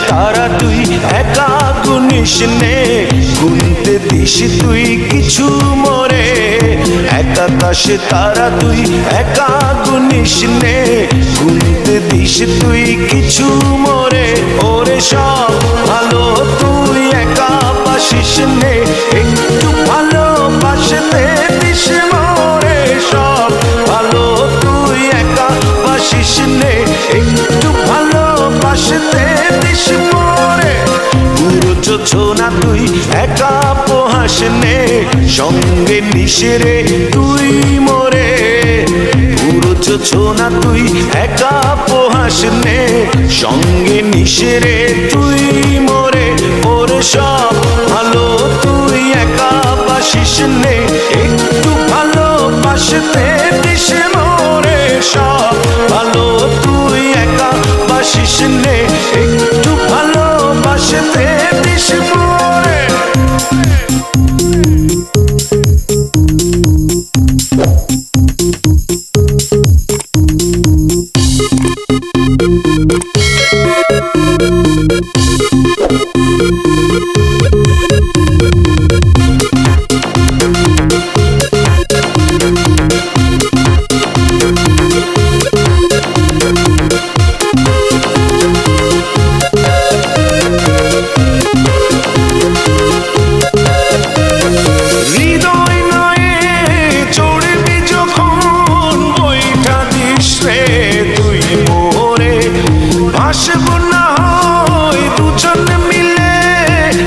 তারা তুই একা গুনিস নে, গুনতে দিস তুই কিছু মোরে। এক আকাশে তারা তুই একা গুনিস নে, গুনতে দিস তুই কিছু মোরে। ওরে সব ভালো তুই একা বাসিস নে, একটু ভালোবাসতে দিস মোরে। সব ভালো তুই একা বাসিস নে, একটু ভালোবাসতে দিস মোরে। পুরো যোছনা তুই একা পোহাস নে, সঙ্গে নিশে তুই মোরে। পুরো যোছনা তুই একা পোহাস নে, সঙ্গে নিশে তুই মোরে। ওরে সব ভালো তুই একা বাসিস নে, একটু ভালোবাসতে দিস মোরে। সব ভালো তুই একা বাসিস নে, একটু ভালোবাসতে দিস মোরে।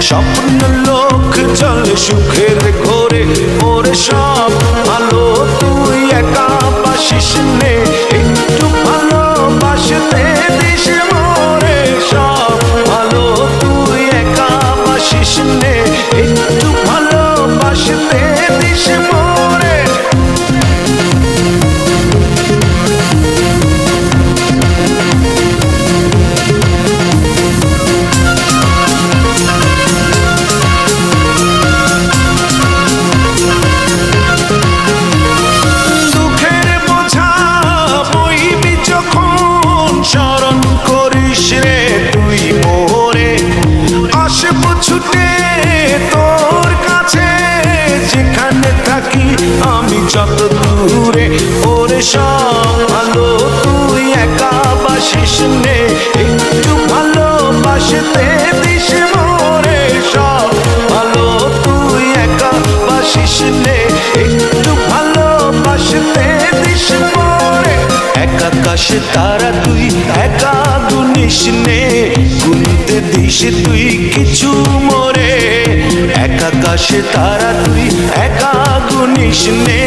স্বপ্ন লোক চলে সুখের ঘরে। ওরে সব ভালো তুই একা বাসিস নে, একটু ভালোবাসতে দিস মোরে। সব ভালো তুই একা বাসিস নে, একটু ভালোবাসতে দিস মোরে। ছুটে তোর কাছে যেখানে থাকি আমি যত দূরে। ওরে সব ভালো তুই একা বাসিস নে, একটু ভালোবাসতে দিস মোরে। সব ভালো তুই একা বাসিস নে, একটু ভালোবাসতে দিস মোরে। এক আকাশে তারা তুই একা গুনিস নে, গুনতে দিস তুই কিছু মোরে। এক আকাশে তারা তুই একা গুনিস নে,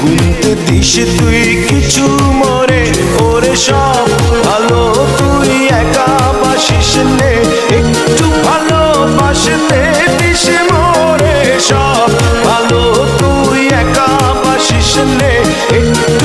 গুনতে দিস তুই কিছু মোরে। ওরে সব ভালো তুই একা বাসিস নে, একটু ভালোবাসতে দিস মোরে। সব ভালো তুই একা বাসিস নে, একটু